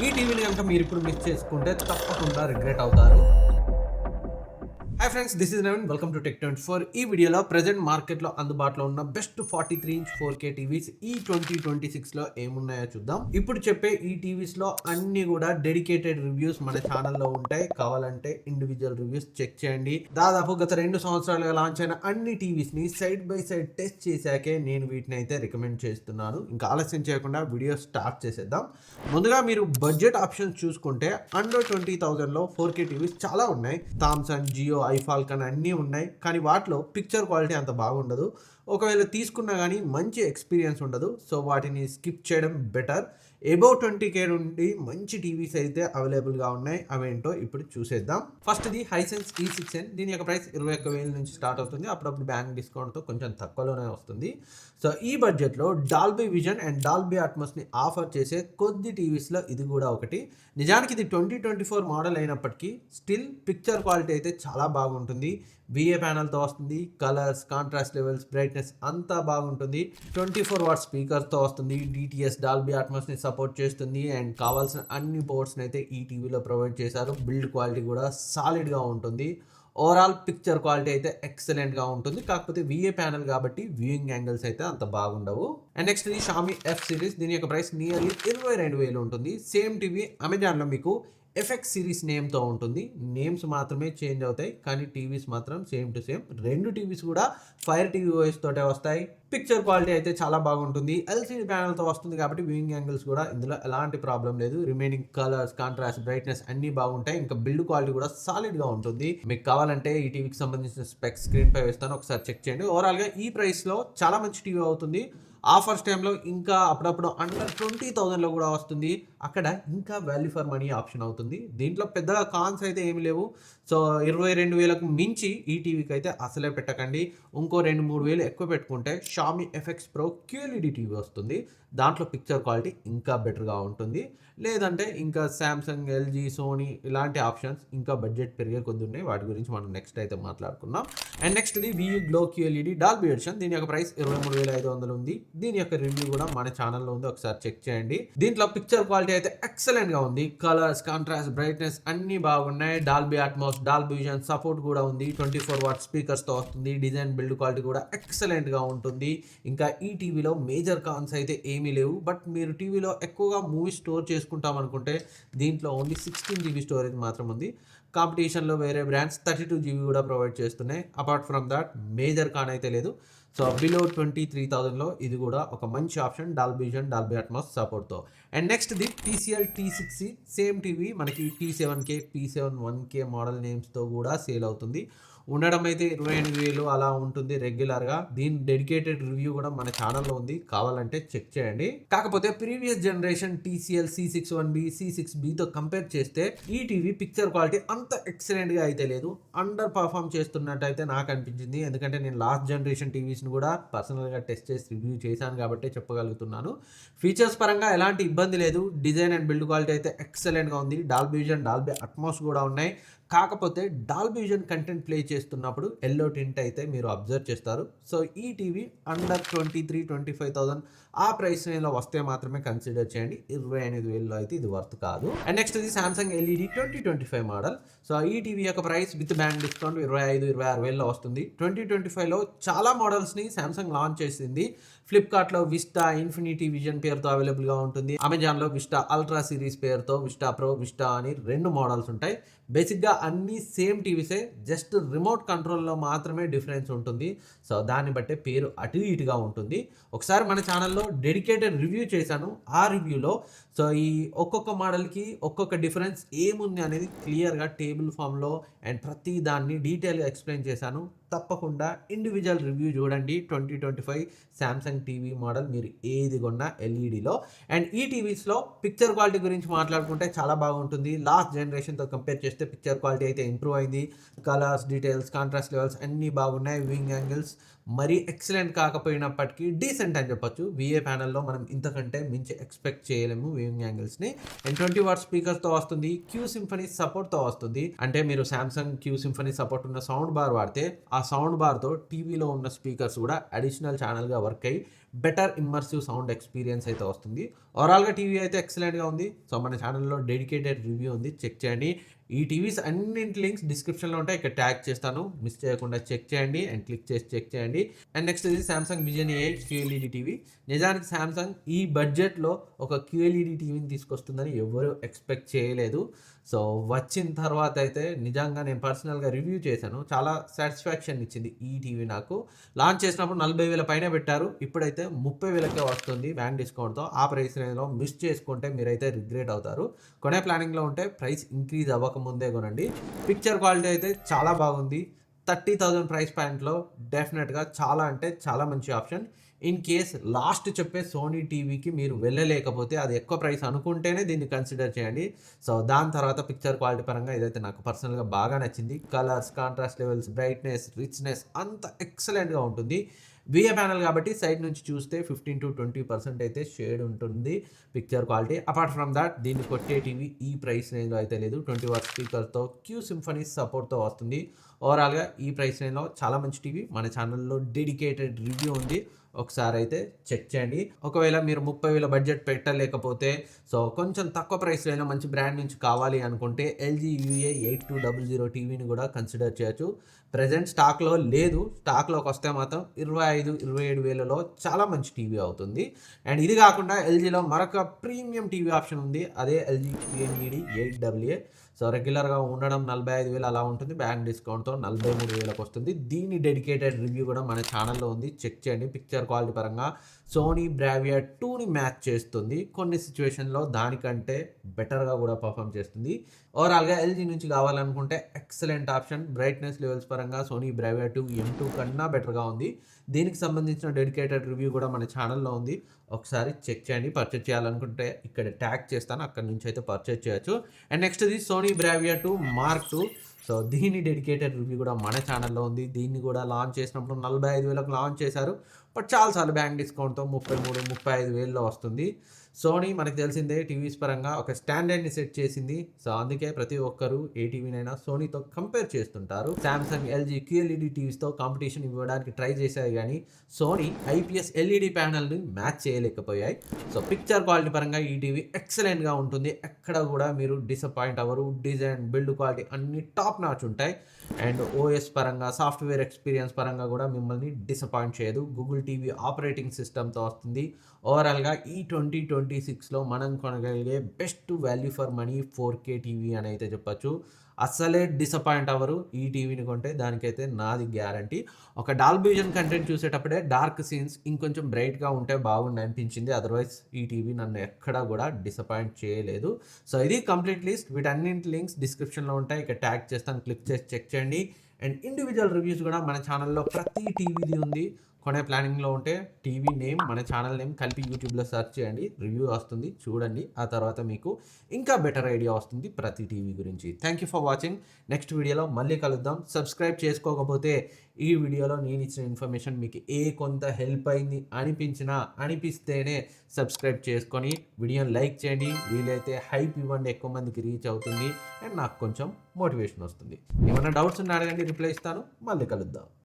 ఈ టీవీని కనుక మీరు ఇప్పుడు మిస్ చేసుకుంటే తప్పకుండా రిగ్రెట్ అవుతారు. Hi friends, this is Naveen. Welcome to టెక్24. ఈ వీడియోలో ప్రెజెంట్ మార్కెట్లో అందుబాటులో ఉన్న బెస్ట్ 43 ఇంచ్ 4K టీవీస్ ఈ 2026లో ఏమున్నాయో చూద్దాం. ఇప్పుడు చెప్పే ఈ టీవీస్లో అన్ని కూడా డెడికేటెడ్ రివ్యూస్ మన ఛానల్లో ఉంటాయి. కావాలంటే ఇండివిజువల్ రివ్యూస్ చెక్ చేయండి. దాదాపు గత 2 సంవత్సరాలుగా లాంచ్ అయిన అన్ని టీవీస్ని సైడ్ బై సైడ్ టెస్ట్ చేశాకే నేను వీటిని అయితే రికమెండ్ చేస్తున్నాను. ఇంకా ఆలస్యం చేయకుండా వీడియో స్టార్ట్ చేసేద్దాం. ముందుగా మీరు బడ్జెట్ ఆప్షన్స్ చూసుకుంటే అండర్ 20,000లో 4K టీవీస్ చాలా ఉన్నాయి. థామ్సంగ్, జియో, ఐఫాల్కన్ అన్నీ ఉన్నాయి. కానీ వాటిలో పిక్చర్ క్వాలిటీ అంత బాగుండదు. ఒకవేళ తీసుకున్నా కానీ మంచి ఎక్స్పీరియన్స్ ఉండదు. సో వాటిని స్కిప్ చేయడం బెటర్. అబౌవ్ 20K నుండి మంచి టీవీస్ అయితే అవైలబుల్గా ఉన్నాయి. అవేంటో ఇప్పుడు చూసేద్దాం. ఫస్ట్ది హైసెన్స్ E6n. దీని యొక్క ప్రైస్ 21,000 నుంచి స్టార్ట్ అవుతుంది. అప్పుడప్పుడు బ్యాంక్ డిస్కౌంట్తో కొంచెం తక్కువలోనే వస్తుంది. సో ఈ బడ్జెట్లో డాల్బీ విజన్ అండ్ డాల్బీ అట్మాస్ని ఆఫర్ చేసే కొద్ది టీవీస్లో ఇది కూడా ఒకటి. నిజానికి ఇది 2024 మోడల్ అయినప్పటికీ స్టిల్ పిక్చర్ క్వాలిటీ అయితే చాలా బాగుంటుంది. VA ప్యానల్తో వస్తుంది. కలర్స్, కాంట్రాస్ట్ లెవెల్స్, బ్రైట్నెస్ అంతా బాగుంటుంది. 24 వాట్ స్పీకర్తో వస్తుంది. DTS డాల్బీ అట్మాస్ని సపోర్ట్ చేస్తుంది. అండ్ కావాల్సిన అన్ని పోర్ట్స్ని అయితే ఈ టీవీలో ప్రొవైడ్ చేశారు. బిల్డ్ క్వాలిటీ కూడా సాలిడ్గా ఉంటుంది. ఓవరాల్ పిక్చర్ క్వాలిటీ అయితే ఎక్సలెంట్గా ఉంటుంది. కాకపోతే VA ప్యానల్ కాబట్టి వ్యూయింగ్ యాంగిల్స్ అయితే అంత బాగుండవు. అండ్ నెక్స్ట్ ఇది షామీ F సిరీస్. దీని యొక్క ప్రైస్ నియర్లీ 22,000 ఉంటుంది. సేమ్ టీవీ అమెజాన్లో మీకు FX సిరీస్ నేమ్తో ఉంటుంది. నేమ్స్ మాత్రమే చేంజ్ అవుతాయి, కానీ టీవీస్ మాత్రం సేమ్ టు సేమ్. రెండు టీవీస్ కూడా ఫైర్ టీవీ ఓఎస్ తోటే వస్తాయి. పిక్చర్ క్వాలిటీ అయితే చాలా బాగుంటుంది. LCD ప్యానల్తో వస్తుంది కాబట్టి వ్యూయింగ్ యాంగిల్స్ కూడా ఇందులో ఎలాంటి ప్రాబ్లం లేదు. రిమైనింగ్ కలర్స్, కాంట్రాస్ట్, బ్రైట్నెస్ అన్నీ బాగుంటాయి. ఇంకా బిల్డ్ క్వాలిటీ కూడా సాలిడ్గా ఉంటుంది. మీకు కావాలంటే ఈ టీవీకి సంబంధించిన స్పెక్స్ స్క్రీన్ పై వేస్తాను, ఒకసారి చెక్ చేయండి. ఓవరాల్గా ఈ ప్రైస్లో చాలా మంచి టీవీ అవుతుంది. ఆఫర్స్ టైంలో ఇంకా అప్పుడప్పుడు అండర్ 20,000లో కూడా వస్తుంది. అక్కడ ఇంకా వాల్యూ ఫర్ మనీ ఆప్షన్ అవుతుంది. దీంట్లో పెద్దగా కాన్స్ అయితే ఏమి లేవు. సో 22,000కు మించి ఈ టీవీకి అయితే అసలే పెట్టకండి. ఇంకో 2-3 ఎక్కువ పెట్టుకుంటే Xiaomi FX Pro QLED TV వస్తుంది. దాంట్లో పిక్చర్ క్వాలిటీ ఇంకా బెటర్గా ఉంటుంది. లేదంటే ఇంకా శాంసంగ్, LG, సోనీ ఇలాంటి ఆప్షన్స్ ఇంకా బడ్జెట్ పెరిగే కొద్ది ఉన్నాయి. వాటి గురించి మనం నెక్స్ట్ అయితే మాట్లాడుకుందాం. అండ్ నెక్స్ట్ ఇది VU Glo QLED Dolby edition. దీని యొక్క ప్రైస్ 23,500 ఉంది. దీని యొక్క రివ్యూ కూడా మన ఛానల్లో ఉంది, ఒకసారి చెక్ చేయండి. దీంట్లో పిక్చర్ క్వాలిటీ అయితే ఎక్సలెంట్ గా ఉంది. కలర్స్, కాంట్రాస్ట్, బ్రైట్నెస్ అన్ని బాగున్నాయి. Dolby Atmos, Dolby vision support కూడా ఉంది. 24 వాట్ స్పీకర్స్ తో వస్తుంది. డిజైన్, బిల్డ్ క్వాలిటీ కూడా ఎక్సలెంట్ గా ఉంటుంది. ఇంకా ఈ టీవీలో మేజర్ కాన్స్ అయితే ఏమీ లేవు. బట్ మీరు టీవీలో ఎక్కువగా మూవీ స్టోర్ చేసుకుంటాం అనుకుంటే దీంట్లో ఓన్లీ 16 GB స్టోరేజ్ మాత్రం ఉంది. కాంపిటీషన్లో వేరే బ్రాండ్స్ 32 GB కూడా ప్రొవైడ్ చేస్తున్నాయి. Apart from that major con అయితే లేదు. సో బిలో 23,000లో ఇది కూడా ఒక మంచి option, Dolby vision, Dolby Atmos సపోర్ట్తో. And next the TCL T6C. Same TV మనకి T7K, P7-1K మోడల్ నేమ్స్తో కూడా సేల్ అవుతుంది. ఉండడం అయితే 28,000 అలా ఉంటుంది రెగ్యులర్గా. దీని డెడికేటెడ్ రివ్యూ కూడా మన ఛానల్లో ఉంది, కావాలంటే చెక్ చేయండి. కాకపోతే ప్రీవియస్ జనరేషన్ TCL C61B, C6Bతో కంపేర్ చేస్తే ఈ టీవీ పిక్చర్ క్వాలిటీ అంత ఎక్సలెంట్గా అయితే లేదు. అండర్ పర్ఫామ్ చేస్తున్నట్టు అయితే నాకు అనిపించింది. ఎందుకంటే నేను లాస్ట్ జనరేషన్ టీవీస్ని కూడా పర్సనల్గా టెస్ట్ చేసి రివ్యూ చేశాను కాబట్టి చెప్పగలుగుతున్నాను. ఫీచర్స్ పరంగా ఎలాంటి ఇబ్బంది లేదు. డిజైన్ అండ్ బిల్డ్ క్వాలిటీ అయితే ఎక్సలెంట్గా ఉంది. డాల్బీ విజన్, డాల్బీ అట్మాస్ కూడా ఉన్నాయి. కాకపోతే డాల్బీ విజన్ కంటెంట్ ప్లే చేస్తున్నప్పుడు ఎల్లో టింట్ అయితే మీరు అబ్జర్వ్ చేస్తారు. సో ఈ టీవీ అండర్ 23,000-25,000 ఆ ప్రైస్ రేంజ్లో వస్తే మాత్రమే కన్సిడర్ చేయండి. 28,000లో అయితే ఇది వర్త్ కాదు. అండ్ నెక్స్ట్ ఇది సామ్సంగ్ LED 2025 మోడల్. సో ఈ టీవీ యొక్క ప్రైస్ విత్ బ్యాంక్ డిస్కౌంట్ 25,000-26,000లో వస్తుంది. 2025లో చాలా మోడల్స్ని సామ్సంగ్ లాంచ్ చేసింది. ఫ్లిప్కార్ట్లో విస్టా ఇన్ఫినిటీ విజన్ పేరుతో అవైలబుల్గా ఉంటుంది. అమెజాన్లో విస్టా అల్ట్రా సిరీస్ పేరుతో విస్టా ప్రో, విస్టా అని 2 మోడల్స్ ఉంటాయి. బేసిక్గా అన్నీ సేమ్ టీవీసే, జస్ట్ రిమోట్ కంట్రోల్లో మాత్రమే డిఫరెన్స్ ఉంటుంది. సో దాన్ని బట్టే పేరు అటు ఇటుగా ఉంటుంది. ఒకసారి మన ఛానల్లో డెడికేటెడ్ రివ్యూ చేశాను. ఆ రివ్యూలో సో ఈ ఒక్కొక్క మోడల్కి ఒక్కొక్క డిఫరెన్స్ ఏముంది అనేది క్లియర్గా టేబుల్ ఫామ్లో అండ్ ప్రతి దాన్ని డీటెయిల్గా ఎక్స్ప్లెయిన్ చేశాను. తప్పకుండా ఇండివిజువల్ రివ్యూ చూడండి. 2025 శాంసంగ్ టీవీ మోడల్ మీరు ఏది కొన్నా LEDలో. అండ్ ఈ టీవీస్లో పిక్చర్ క్వాలిటీ గురించి మాట్లాడుకుంటే చాలా బాగుంటుంది. లాస్ట్ జనరేషన్తో కంపేర్ చేస్తే పిక్చర్ క్వాలిటీ అయితే ఇంప్రూవ్ అయింది. కలర్స్, డీటెయిల్స్, కాంట్రాస్ట్ లెవెల్స్ అన్నీ బాగున్నాయి. వ్యూయింగ్ యాంగిల్స్ మరీ ఎక్సలెంట్ కాకపోయినప్పటికీ డీసెంట్ అని చెప్పొచ్చు. VA ప్యానల్లో మనం ఇంతకంటే మించి ఎక్స్పెక్ట్ చేయలేము వ్యూయింగ్ యాంగిల్స్ని. అండ్ 20 వాట్ స్పీకర్స్తో వస్తుంది. Q Symphony సపోర్ట్తో వస్తుంది. అంటే మీరు సామ్సంగ్ Q Symphony సపోర్ట్ ఉన్న సౌండ్ బార్ వాడితే ఆ సౌండ్ బార్తో టీవీలో ఉన్న స్పీకర్స్ కూడా అడిషనల్ ఛానల్గా వర్క్ అయ్యి బెటర్ ఇమ్మర్సివ్ సౌండ్ ఎక్స్పీరియన్స్ అయితే వస్తుంది. ఓవరాల్గా టీవీ అయితే ఎక్సలెంట్గా ఉంది. సో మన ఛానల్లో డెడికేటెడ్ రివ్యూ ఉంది, చెక్ చేయండి. ఈ టీవీస్ అన్నింటి లింక్స్ డిస్క్రిప్షన్లో ఉంటాయి, ఇక్కడ ట్యాగ్ చేస్తాను, మిస్ చేయకుండా చెక్ చేయండి అండ్ క్లిక్ చేసి చెక్ చేయండి. అండ్ నెక్స్ట్ ఇది సామ్సంగ్ విజన్ ఏ క్యూఎల్ఈడి టీవీ. నిజానికి సామ్సంగ్ ఈ బడ్జెట్లో ఒక క్యూఎల్ఈడి టీవీని తీసుకొస్తుందని ఎవరు ఎక్స్పెక్ట్ చేయలేదు. సో వచ్చిన తర్వాత అయితే నిజంగా నేను పర్సనల్గా రివ్యూ చేశాను, చాలా సాటిస్ఫాక్షన్ ఇచ్చింది ఈ టీవీ నాకు. లాంచ్ చేసినప్పుడు 40,000 పైన పెట్టారు, ఇప్పుడైతే 30,000కే వస్తుంది బ్యాంక్ డిస్కౌంట్తో. ఆ ప్రైస్ రేంజ్లో మిస్ చేసుకుంటే మీరైతే రిగ్రెట్ అవుతారు. కొనే ప్లానింగ్లో ఉంటే ప్రైస్ ఇంక్రీజ్ అవ్వకముందే కొనండి. పిక్చర్ క్వాలిటీ అయితే చాలా బాగుంది. 30,000 ప్రైస్ పాయింట్లో డెఫినెట్గా చాలా అంటే చాలా మంచి ఆప్షన్. ఇన్ కేస్ లాస్ట్ చెప్పే సోనీ టీవీకి మీరు వెళ్ళలేకపోతే, అది ఎక్కువ ప్రైస్ అనుకుంటేనే దీన్ని కన్సిడర్ చేయండి. సో దాని తర్వాత పిక్చర్ క్వాలిటీ పరంగా ఇదైతే నాకు పర్సనల్గా బాగా నచ్చింది. Colours, contrast levels, brightness, richness అంత ఎక్సలెంట్గా ఉంటుంది. విఏ ప్యానల్ కాబట్టి సైడ్ నుంచి చూస్తే 15-20% అయితే షేడ్ ఉంటుంది picture quality. Apart from that దీన్ని కొట్టే టీవీ ఈ ప్రైస్ రేంజ్లో అయితే లేదు. 20 వాట్ స్పీకర్తో క్యూ సింఫనీ సపోర్ట్తో వస్తుంది. ఓవరాల్గా ఈ ప్రైస్ రేంజ్లో చాలా మంచి టీవీ. మన ఛానల్లో డెడికేటెడ్ రివ్యూ ఉంది, ఒకసారి అయితే చెక్ చేయండి. ఒకవేళ మీరు 30,000 బడ్జెట్ పెట్టలేకపోతే, సో కొంచెం తక్కువ ప్రైస్లో మంచి బ్రాండ్ నుంచి కావాలి అనుకుంటే ఎల్జీ యూఏ 8200 టీవీని కూడా కన్సిడర్ చేయొచ్చు. ప్రజెంట్ స్టాక్లో లేదు, స్టాక్లోకి వస్తే మాత్రం 25-27 వేలలో చాలా మంచి టీవీ అవుతుంది. అండ్ ఇది కాకుండా ఎల్జీలో మరొక ప్రీమియం టీవీ ఆప్షన్ ఉంది, అదే ఎల్జీ QNED 8AA. సో రెగ్యులర్గా ఉండడం 45,000 అలా ఉంటుంది, బ్యాంక్ డిస్కౌంట్తో 43,000కి వస్తుంది. దీని డెడికేటెడ్ రివ్యూ కూడా మన ఛానల్లో ఉంది, చెక్ చేయండి. పిక్చర్ క్వాలిటీ పరంగా సోనీ బ్రావియా 2ని మ్యాచ్ చేస్తుంది, కొన్ని సిచ్యువేషన్లో దానికంటే బెటర్గా కూడా పర్ఫామ్ చేస్తుంది. ఓవరాల్గా ఎల్జీ నుంచి కావాలనుకుంటే ఎక్సలెంట్ ఆప్షన్. బ్రైట్నెస్ లెవెల్స్ పరంగా సోనీ బ్రావియా 2 M2 కన్నా బెటర్గా ఉంది. దీనికి సంబంధించిన డెడికేటెడ్ రివ్యూ కూడా మన ఛానల్లో ఉంది, ఒకసారి చెక్ చేయండి. పర్చేజ్ చేయాలనుకుంటే ఇక్కడ ట్యాగ్ చేస్తాను, అక్కడ నుంచి అయితే పర్చేజ్ చేయొచ్చు. అండ్ నెక్స్ట్ ఇది Sony Bravia 2 Mark II. So దీని డెడికేటెడ్ రివ్యూ కూడా మన ఛానల్లో ఉంది. దీన్ని కూడా లాంచ్ చేసినప్పుడు 45,000కు లాంచ్ చేశారు, బట్ చాలాసార్లు బ్యాంక్ డిస్కౌంట్తో 33-35,000లో వస్తుంది. సోనీ మనకు తెలిసిందే టీవీస్ పరంగా ఒక స్టాండర్డ్ని సెట్ చేసింది. సో అందుకే ప్రతి ఒక్కరు ఏ టీవీనైనా సోనీతో కంపేర్ చేస్తుంటారు. సామ్సంగ్, ఎల్జీ క్యూఎల్ఈడి టీవీస్తో కాంపిటీషన్ ఇవ్వడానికి ట్రై చేశాయి, కానీ సోనీ ఐపీఎస్ ఎల్ఈడి ప్యానల్ని మ్యాచ్ చేయలేకపోయాయి. సో పిక్చర్ క్వాలిటీ పరంగా ఈ టీవీ ఎక్సలెంట్గా ఉంటుంది, ఎక్కడ కూడా మీరు డిసప్పాయింట్ అవ్వరు. డిజైన్, బిల్డ్ క్వాలిటీ అన్ని టాప్ నాచ్ ఉంటాయి. అండ్ ఓఎస్ పరంగా, సాఫ్ట్వేర్ ఎక్స్పీరియన్స్ పరంగా కూడా మిమ్మల్ని డిసప్పాయింట్ చేయదు. గూగుల్ టీవీ ఆపరేటింగ్ సిస్టమ్తో వస్తుంది. ఓవరాల్గా ఈ 2026లో మనం కొనగలిగే best value for money 4K TV అని అయితే చెప్పచ్చు. అస్సలే డిసప్పాయింట్ అవ్వరు ఈ టీవీని కొంటే, దానికైతే నాది గ్యారంటీ. ఒక డాల్బీ విజన్ కంటెంట్ చూసేటప్పుడే డార్క్ సీన్స్ ఇంకొంచెం బ్రైట్గా ఉంటే బాగుంది అనిపించింది, అదర్వైజ్ ఈ టీవీ నన్ను ఎక్కడా కూడా డిసప్పాయింట్ చేయలేదు. సో ఇది కంప్లీట్ లిస్ట్. వీటన్నింటి లింక్స్ డిస్క్రిప్షన్లో ఉంటాయి, ఇక్కడ ట్యాగ్ చేస్తాను, క్లిక్ చేసి చెక్ చేయండి. అండ్ ఇండివిజువల్ రివ్యూస్ కూడా మన ఛానల్లో ప్రతి టీవీది ఉంది. కొనే ప్లానింగ్లో ఉంటే టీవీ నేమ్, మన ఛానల్ నేమ్ కలిపి యూట్యూబ్లో సెర్చ్ చేయండి, రివ్యూ వస్తుంది, చూడండి. ఆ తర్వాత మీకు ఇంకా బెటర్ ఐడియా వస్తుంది ప్రతి టీవీ గురించి. Thank you for watching. Next వీడియోలో మళ్ళీ కలుద్దాం. సబ్స్క్రైబ్ చేసుకోకపోతే ఈ వీడియోలో నేను ఇచ్చిన ఇన్ఫర్మేషన్ మీకు కొంత హెల్ప్ అయింది అనిపిస్తేనే సబ్స్క్రైబ్ చేసుకొని వీడియోని లైక్ చేయండి. వీలైతే హైప్ ఇవ్వండి, ఎక్కువ మందికి రీచ్ అవుతుంది అండ్ నాకు కొంచెం మోటివేషన్ వస్తుంది. ఏమైనా డౌట్స్ ఉన్నా అడగండి, రిప్లై ఇస్తాను. మళ్ళీ కలుద్దాం.